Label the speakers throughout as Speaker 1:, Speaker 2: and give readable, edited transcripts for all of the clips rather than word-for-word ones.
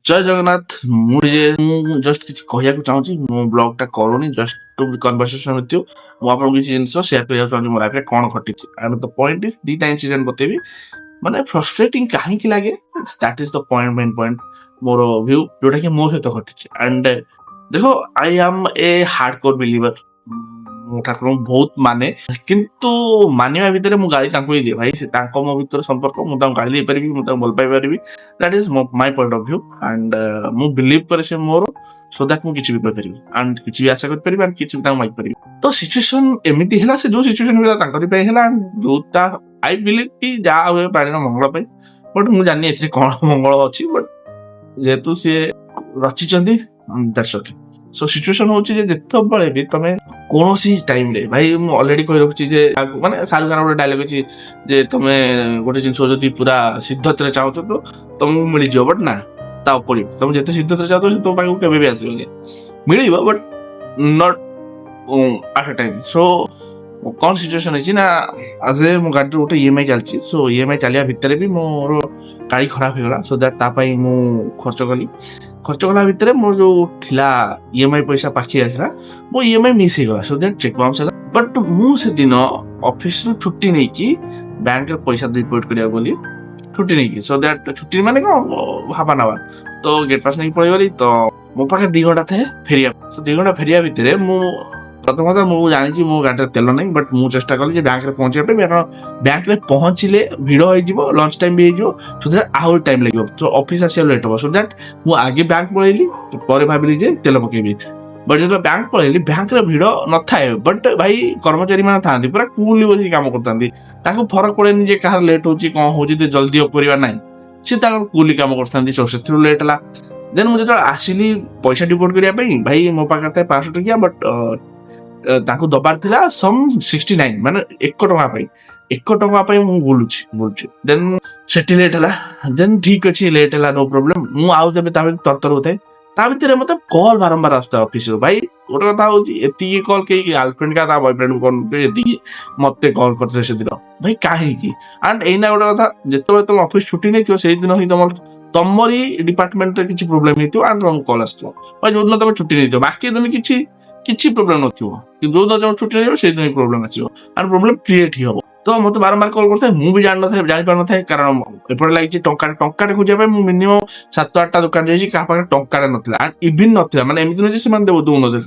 Speaker 1: ଜୟ ଜଗନ୍ନାଥ। ମୁଁ ଜଷ୍ଟ କିଛି କହିବାକୁ ଚାହୁଁଛି। ମୁଁ ବ୍ଲଗଟା କରୁନି just to conversation with you. ମୁଁ ଆପଣଙ୍କୁ କିଛି ଜିନିଷ ସେୟାର କରିବାକୁ ଚାହୁଁଛି ମୋ ଲାଇଫରେ କ'ଣ ଘଟିଛି। ଆଣ୍ଡ ଦ ପଏଣ୍ଟ ଇଜ ଦିଟା ଇନସିଡେଣ୍ଟ ବତେଇବି। ମାନେ ଫ୍ରଷ୍ଟ୍ରେଟିଂ କାହିଁକି ଲାଗେ, that is the point, main point ମୋର ଭ୍ୟୁ, ଯୋଉଟା କି ମୋ ସହିତ ଘଟିଛି। ଆଣ୍ଡ ଦେଖ, I am A hard core ବିଲିଭର। ମୁଁ ଠାକୁରଙ୍କୁ ବହୁତ ମାନେ, କିନ୍ତୁ ମାନିବା ଭିତରେ ମୁଁ ଗାଳି ତାଙ୍କୁ ହିଁ ଦିଏ। ଭାଇ ସେ ତାଙ୍କ ମୋ ଭିତରେ ସମ୍ପର୍କ, ମୁଁ ତାଙ୍କୁ ଗାଳି ଦେଇପାରିବି, ମୁଁ ତାଙ୍କୁ ଭଲ ପାଇପାରିବି। That is my point of view. And ମୁଁ ବିଲିଭ୍ କରେ ସେ ମୋର, ସୋ ଦ୍ୟାଟ୍ ମୁଁ କିଛି ବି କହିପାରିବି ଆଣ୍ଡ କିଛି ବି ଆଶା କରିପାରିବି ଆଣ୍ଡ କିଛି ବି ତାଙ୍କୁ ମାଗିପାରିବି। ତ ସିଚୁଏସନ ଏମିତି ହେଲା, ସେ ଯୋଉ ସିଚୁଏସନ ହେଲା ତାଙ୍କରି ପାଇଁ ହେଲା। ଯୋଉଟା ଆଇ ବିଲିଭ୍ କି ଯାହା ହୁଏ ପ୍ରାଣୀର ମଙ୍ଗଳ ପାଇଁ। ବଟ୍ ମୁଁ ଜାଣିନି ଏଥିରେ କ'ଣ ମଙ୍ଗଳ ଅଛି, ବଟ୍ ଯେହେତୁ ସିଏ ରଚିଛନ୍ତି, ଦ୍ୟାଟ୍ସ ଓକେ। ସୋ ସିଚୁଏସନ ହଉଛି ଯେ ଯେତେବେଳେ ବି ତମେ କୌଣସି ଟାଇମରେ, ଭାଇ ମୁଁ ଅଲରେଡି କହି ରଖୁଛି ଯେ ମାନେ ଶାହରୁଖ ଖାନ ଗୋଟେ ଡାଇଲଗ ଅଛି ଯେ ତମେ ଗୋଟେ ଜିନିଷ ଯଦି ପୁରା ସିଦ୍ଧତରେ ଚାହୁଁଛ ତ ତମକୁ ମିଳିଯିବ, ବଟ୍ ନା ତା ଉପରେ ତମେ ଯେତେ ସିଦ୍ଧତରେ ଚାହୁଁଛ ସେ ତମ ପାଖକୁ କେବେ ବି ଆସିବନି। ମିଳିବ but not at a time. So କ'ଣ ସିଚୁଏସନ ହେଇଛି ନା, ଆଜ୍ ଏ ମୋ ଗାଡ଼ିରେ ଗୋଟେ ଇଏମ୍ଆଇ ଚାଲିଛି। ସୋ ଇଏମ୍ଆଇ ଚାଲିବା ଭିତରେ ବି ମୋର ଗାଡ଼ି ଖରାପ ହେଇଗଲା। ସୋ ଦ୍ୟାଟ୍ ତା ପାଇଁ ମୁଁ ଖର୍ଚ୍ଚ କଲି। ଖର୍ଚ୍ଚ କଲା ଭିତରେ ମୋର ଯୋଉ ଥିଲା ଇଏମ୍ଆଇ ପଇସା ପାଖି ଆସିଲା, ମୋ ଇଏମ୍ଆଇ ମିସ୍ ହେଇଗଲା। ସୋ ଦ୍ୟାଟ୍ ଚେକ୍ ବାଉନ୍ସ ହେଲା। ବଟ୍ ମୁଁ ସେଦିନ ଅଫିସରୁ ଛୁଟି ନେଇକି ବ୍ୟାଙ୍କରେ ପଇସା ଡିପୋଜିଟ୍ କରିବାକୁ ଗଲି, ଛୁଟି ନେଇକି। ସୋ ଦ୍ୟାଟ୍ ଛୁଟି ମାନେ କ'ଣ, ହାଫ୍ ଆନ୍ ଆୱାର ତ ଗେଟ୍ ପାସ୍ ନେଇକି ପଳେଇଗଲି। ତ ମୋ ପାଖରେ 2 ଘଣ୍ଟା ଥାଏ ଫେରିବା। ସୋ 2 ଘଣ୍ଟା ଫେରିବା ଭିତରେ ମୁଁ ପ୍ରଥମତଃ ମୁଁ ଜାଣିଛି ମୋ ଗାଡ଼ିରେ ତେଲ ନାହିଁ, ବଟ୍ ମୁଁ ଚେଷ୍ଟା କଲି ଯେ ବ୍ୟାଙ୍କରେ ପହଞ୍ଚିବା ପାଇଁ, କାରଣ ବ୍ୟାଙ୍କରେ ପହଞ୍ଚିଲେ ଭିଡ଼ ହେଇଯିବ, ଲଞ୍ଚ ଟାଇମ୍ ବି ହେଇଯିବ। ସୋ ଦ୍ୟାଟ୍ ଆହୁରି ଟାଇମ୍ ଲାଗିବ, ତ ଅଫିସ ଆସିବା ଲେଟ୍ ହବ। ସୋ ଦ୍ୟାଟ୍ ମୁଁ ଆଗେ ବ୍ୟାଙ୍କ ପଳେଇଲି, ପରେ ଭାବିଲି ଯେ ତେଲ ପକେଇବି। ବଟ୍ ଯେତେବେଳେ ବ୍ୟାଙ୍କ ପଳେଇଲି, ବ୍ୟାଙ୍କରେ ଭିଡ଼ ନଥାଏ, ବଟ୍ ଭାଇ କର୍ମଚାରୀ ମାନେ ଥାଆନ୍ତି ପୁରା କୁଲଲି ବସିକି କାମ କରୁଥାନ୍ତି। ତାଙ୍କୁ ଫରକ ପଡ଼େନି ଯେ କାହାର ଲେଟ୍ ହଉଛି, କ'ଣ ହଉଛି, ଜଲ୍ଦି କରିବାର ନାହିଁ। ସେ ତାଙ୍କର କୁଲି କାମ କରିଥାନ୍ତି। ସୋ ସେଥିରୁ ଲେଟ୍ ହେଲା। ଦେନ୍ ମୁଁ ଯେତେବେଳେ ଆସିଲି ପଇସା ଡିପୋଜିଟ୍ କରିବା ପାଇଁ, ଭାଇ ମୋ ପାଖରେ ଥାଏ 500 ଟଙ୍କିଆ, ବଟ୍ ତାଙ୍କୁ ଦବାର ଥିଲା ସମ୍ 69, ମାନେ 1 ଟଙ୍କା ପାଇଁ। 1 ଟଙ୍କା ପାଇଁ ମୁଁ ବୁଲୁଛି। ଦେନ୍ ସେଠି ଲେଟ୍ ହେଲା। ଦେନ୍ ଠିକ୍ ଅଛି, ଲେଟ୍ ହେଲା, ନୋ ପ୍ରୋବ୍ଲେମ୍। ମୁଁ ଆଉ ଯେବେ ତା ଭିତରେ ତରତର ହଉଥାଏ, ତା ଭିତରେ ମତେ କଲ୍ ବାରମ୍ବାର ଆସୁଥାଏ ଅଫିସରୁ। ଭାଇ ଗୋଟେ କଥା ହଉଛି, ଏତିକି କଲ୍ କେହି ଗାର୍ଲଫ୍ରେଣ୍ଡ କା ତା ବୟଫ୍ରେଣ୍ଡ କରୁନଥିବେ, ଏତିକି ମତେ କଲ୍ କରିଥିଲେ ସେଦିନ। ଭାଇ କାହିଁକି? ଆଣ୍ଡ ଏଇନା ଗୋଟେ କଥା, ଯେତେବେଳେ ତମେ ଅଫିସ ଛୁଟି ନେଇଥିବ, ସେଇଦିନ ହିଁ ତମରି ଡିପାର୍ଟମେଣ୍ଟରେ କିଛି ପ୍ରୋବ୍ଲେମ ହେଇଥିବ ଆଣ୍ଡ ତମକୁ କଲ୍ ଆସିଥିବ। ଭାଇ ଯୋଉଦିନ ତମେ ଛୁଟି ନେଇଥିବ, ବାକି ଦିନ କିଛି ପ୍ରୋବ୍ଲେମ ନଥିବ, କିନ୍ତୁ ଯୋଉଦିନ ତମେ ଛୁଟି ନେଇଥିବ ସେଇଦିନ ହିଁ ପ୍ରୋବ୍ଲେମ ଆସିବ ଆଣ୍ଡ ପ୍ରୋବ୍ଲେମ କ୍ରିଏଟ ହିଁ ହବ। ତ ମତେ ବାରମ୍ବାର କଲ୍ କରିଥାଏ, ମୁଁ ବି ଜାଣିପାରିନଥାଏ, କାରଣ ଏପଟେ ଲାଗିଛି ଟଙ୍କାଟେ ଖୋଜିବା ପାଇଁ। ମୁଁ ମିନିମମ୍ 7-8ଟା ଦୋକାନ ଯାଇଛି, କାହା ପାଖରେ ଟଙ୍କାଟେ ନଥିଲା। ଆଣ୍ଡ ଇଭିନ୍ ନଥିଲା, ମାନେ ଏମିତି ନୁହେଁ ଯେ ସେମାନେ ଦଉନଥିଲେ,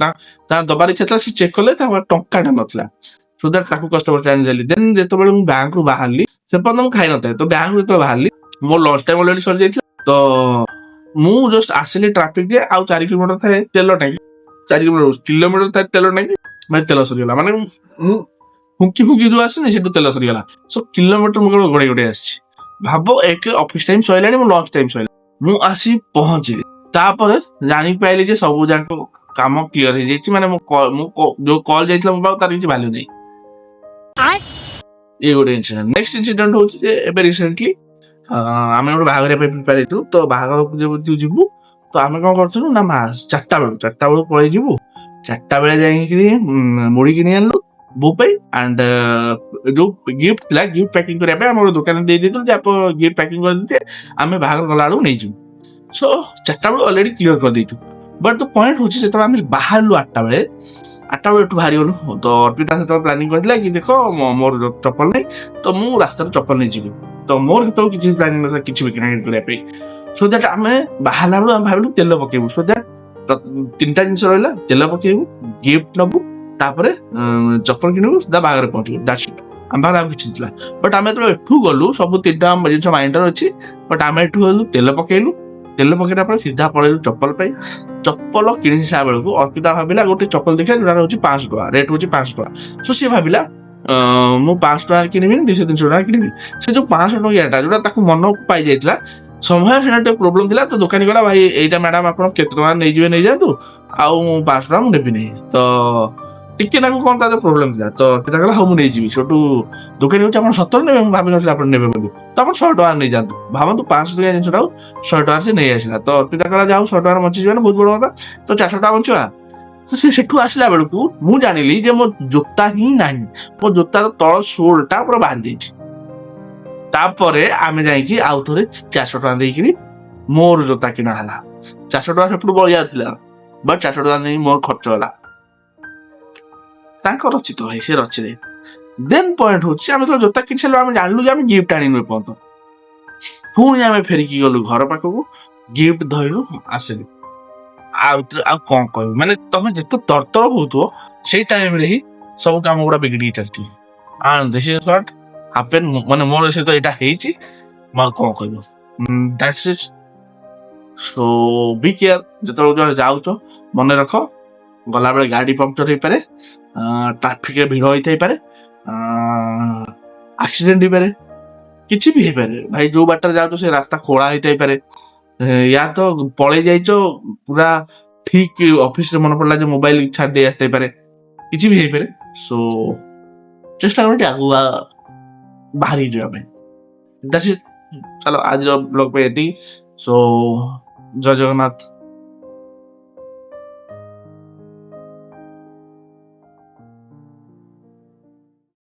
Speaker 1: ତାଙ୍କ ଦବାର ଇଚ୍ଛା ଥିଲା, ସେ ଚେକ୍ କଲେ ତାଙ୍କ ପାଖରେ ଟଙ୍କାଟେ ନଥିଲା। ସୋ ଦ୍ୟାଟ୍ ତାକୁ କଷ୍ଟମର ଦେଲି। ଦେନ୍ ଯେତେବେଳେ ମୁଁ ବ୍ୟାଙ୍କରୁ ବାହାରିଲି, ସେ ପର୍ଯ୍ୟନ୍ତ ମୁଁ ଖାଇନଥାଏ। ତ ବ୍ୟାଙ୍କରୁ ଯେତେବେଳେ ବାହାରିଲି, ମୋର ଲଞ୍ଚ ଟାଇମ୍ ଅଲରେଡି ସରିଯାଇଥିଲା। ତ ମୁଁ ଜଷ୍ଟ ଆସିଲି ଟ୍ରାଫିକ ଯେ ଆଉ 4 କିଲୋମିଟର ଥାଏ ତେଲ ଟାଙ୍କି, 4 କିଲୋମିଟର ଥାଏ ତେଲ ଟାଙ୍କି। ଭାଇ ତେଲ ସରିଗଲା, ମାନେ ମୁଁ ଫୁଙ୍କି ଯୋଉ ଆସିନି, ସେଠୁ ତେଲ ସରିଗଲା। ସୋ କିଲୋମିଟର ମୁଁ କେବଳ ଗୋଡେଇ ଆସିଛି। ଭାବ, ଏକ ଅଫିସ ଟାଇମ୍ ସରିଲାଣି, ମୋ ଲଞ୍ଚ ଟାଇମ୍ ସରିଲାଣି, ମୁଁ ଆସି ପହଞ୍ଚିଲି। ତାପରେ ଜାଣିପାରିଲି ଯେ ସବୁ ଯାକ କାମ କ୍ଲିୟର ହେଇଯାଇଛି, ମାନେ ମୁଁ ଯୋଉ କଲ୍ ଯାଇଥିଲା ମୋ ପାଖକୁ, ତାର କିଛି ଭ୍ୟାଲ୍ୟୁ ନାହିଁ। ଇଏ ଗୋଟେ ଇନସିଡେଣ୍ଟ। ନେକ୍ସଟ ଇନସିଡେଣ୍ଟ ହଉଛି ଯେ ଏବେ ରିସେଣ୍ଟଲି ଆମେ ଗୋଟେ ବାହାଘରିଆ ପାଇଁ ପ୍ରିପେୟାର ହେଇଥିଲୁ। ତ ବାହାଘରକୁ ଯେହେତୁ ଯିବୁ, ତ ଆମେ କ'ଣ କରିଥିଲୁ ନା, 4ଟା ବେଳକୁ ପଳେଇ ଯିବୁ। 4ଟା ବେଳେ ଯାଇକିରି ମୁଢି କିଣି ଆଣିଲୁ ବୋଉ ପାଇଁ। ଆଣ୍ଡ ଯୋଉ ଗିଫ୍ଟ ଥିଲା, ଗିଫ୍ଟ ପ୍ୟାକିଂ କରିବା ପାଇଁ ଆମେ ଗୋଟେ ଦୋକାନରେ ଦେଇଦେଇଥିଲୁ ଯେ ଆପଣ ଗିଫ୍ଟ ପ୍ୟାକିଂ କରିଦେଇଥିବେ, ଆମେ ବାହାଘର ଗଲା ବେଳକୁ ନେଇଯିବୁ। ସୋ 4ଟା ବେଳକୁ ଅଲରେଡି କ୍ଲିୟର କରିଦେଇଛୁ। ବଟ୍ ଦ ପଏଣ୍ଟ ହଉଛି, ଯେତେବେଳେ ଆମେ ବାହାରିଲୁ 8ଟା ବେଳେ ଏଠୁ ବାହାରିଗଲୁ। ତ ଅର୍ପିତା ସେତେବେଳେ ପ୍ଲାନିଂ କରିଥିଲା କି, ଦେଖ ମୋର ଚପଲ ନାହିଁ, ତ ମୁଁ ରାସ୍ତାରେ ଚପଲ ନେଇଯିବି। ତ ମୋର ସେତେବେଳେ କିଛି ପ୍ଲାନିଂ ନଥିଲା କିଛି ବି କିଣାକିଣି କରିବା ପାଇଁ। ସୋ ଦ୍ୟାଟ୍ ଆମେ ବାହାରିଲା ବେଳକୁ ଆମେ ଭାବିଲୁ ତେଲ ପକେଇବୁ। ସୋ ଦ୍ୟାଟ୍ 3ଟା ଜିନିଷ ରହିଲା, ତେଲ ପକେଇବୁ, ଗିଫ୍ଟ ନବୁ, ତାପରେ ଚପଲ କିଣିବୁ, ସିଧା ବାହାଘରେ ପହଞ୍ଚିବୁ। ଦ୍ୟାଟ୍ସ ଇଟ୍। ଆମ ପାଖରେ ଆଉ କିଛି ଥିଲା। ବଟ୍ ଆମେ ଯେତେବେଳେ ଏଠୁ ଗଲୁ, ସବୁ 3ଟା ଜିନିଷ ମାଇଣ୍ଡରେ ଅଛି। ବଟ୍ ଆମେ ଏଠୁ ଗଲୁ, ତେଲ ପକେଇଲା ପରେ ସିଧା ପଳେଇଲୁ ଚପଲ ପାଇଁ। ଚପଲ କିଣି ସାରିଲା ବେଳକୁ ଅର୍ପିତା ଭାବିଲା ଗୋଟେ ଚପଲ ଦେଖିଲା, ଯୋଉଟା ହଉଛି 500 ଟଙ୍କା, ରେଟ୍ ହଉଛି 500 ଟଙ୍କା। ସୋ ସିଏ ଭାବିଲା ମୁଁ 500 ଟଙ୍କା କିଣିବିନି, 200-300 ଟଙ୍କା କିଣିବି। ସେ ଯୋଉ 500 ଟଙ୍କିଆଟା ଯୋଉଟା ତାକୁ ମନକୁ ପାଇଯାଇଥିଲା, ସମୟ ସେଟା ଟିକେ ପ୍ରୋବ୍ଲେମ ଥିଲା। ତ ଦୋକାନୀ କହିଲା, ଭାଇ ଏଇଟା ମ୍ୟାଡାମ ଆପଣ କେତେ ଟଙ୍କା ନେଇଯିବେ ନେଇଯାଆନ୍ତୁ, ଆଉ 500 ଟଙ୍କା ମୁଁ ନେବିନି। ତ ଟିକେ ତାଙ୍କୁ କ'ଣ ତାର ପ୍ରୋବ୍ଲେମ ଥିଲା। ତ ସେଟା କହିଲା, ହଉ ମୁଁ ନେଇଯିବି। ସେଠୁ ଦୋକାନୀ ହଉଛି, ଆପଣ ସତରେ ନେବେ? ମୁଁ ଭାବିନଥିଲି ଆପଣ ନେବେ ବୋଲି। ତ ଆପଣ 100 ଟଙ୍କା ନେଇଯାଆନ୍ତୁ। ଭାବନ୍ତୁ, 500 ଟଙ୍କା ଜିନିଷଟାକୁ 100 ଟଙ୍କା ସେ ନେଇ ଆସିଲା। ତ ଅର୍ପିତା କହିଲା, ଯାଉ 100 ଟଙ୍କା ବଞ୍ଚିଯିବ ନା, ବହୁତ ବଡ କଥା। ତ 400 ଟଙ୍କା ବଞ୍ଚିବା। ତ ସେ ସେଠୁ ଆସିଲା ବେଳକୁ ମୁଁ ଜାଣିଲି ଯେ ମୋ ଜୋତା ହିଁ ନାହିଁ। ମୋ ଜୋତାର ତଳ ସୋଲଟା ପୁରା ବାହାରି ଯାଇଛି। ତାପରେ ଆମେ ଯାଇକି ଆଉ ଥରେ 400 ଟଙ୍କା ଦେଇକିରି ମୋର ଜୋତା କିଣା ହେଲା 400 ଟଙ୍କା ସେପଟୁ ବଳିବାର ଥିଲା, ବଟ୍ 400 ଟଙ୍କା ନେଇ ମୋର ଖର୍ଚ୍ଚ ହେଲା। ତାଙ୍କର ଅଛି ତ ଭାଇ, ସେ ରଚିରେ। ଦେନ୍ ପଏଣ୍ଟ ହଉଛି ଆମେ ତ ଜୋତା କିଣି ସାରିଲୁ, ଆମେ ଜାଣିଲୁ ଯେ ଆମେ ଗିଫ୍ଟ ଆଣିନୁ ଏପର୍ଯ୍ୟନ୍ତ। ପୁଣି ଆମେ ଫେରିକି ଗଲୁ ଘର ପାଖକୁ, ଗିଫ୍ଟ ଧଇଲୁ, ଆସିଲୁ। ଆଉ କଣ କହିବୁ, ମାନେ ତମେ ଯେତେ ତରତର ହଉଥିବ ସେଇ ଟାଇମରେ ହିଁ ସବୁ କାମ ଗୁଡା ବିଗିଡିକି ଚାଲିଥିବ। ଦିସ୍ ଇଜ ହ୍ୱାଟ ହାପେନ୍, ମାନେ ମୋର ସହିତ ଏଇଟା ହେଇଛି। ମୁଁ ଆଉ କଣ କହିବ, that's it. So be care, ଯେତେବେଳେ ଯାଉଛ ମନେ ରଖ, ଗଲାବେଳେ ଗାଡି ପଙ୍କଚର ହେଇପାରେ, ଟ୍ରାଫିକରେ ଭିଡ ହେଇଥାଇପାରେ, ଆକ୍ସିଡେଣ୍ଟ ହେଇପାରେ, କିଛି ବି ହେଇପାରେ ଭାଇ। ଯୋଉ ବାଟରେ ଯାଉଛ ସେ ରାସ୍ତା ଖୋଳା ହେଇଥାଇପାରେ, ୟା ତ ପଳେଇ ଯାଇଛ ପୁରା ଠିକ ଅଫିସରେ ମନେ ପଡିଲା ଯେ ମୋବାଇଲ ଛାଡି ଦେଇ ଆସିଥାଇପାରେ, କିଛି ବି ହେଇପାରେ। ସୋ ଚେଷ୍ଟା କର ଟିକେ ଆଗୁଆ ବାହାରି ଯିବା ପାଇଁ। ଚାଲ ଆଜିର ବ୍ଲଗ ପାଇଁ ଏତିକି। ସୋ ଜୟ ଜଗନ୍ନାଥ।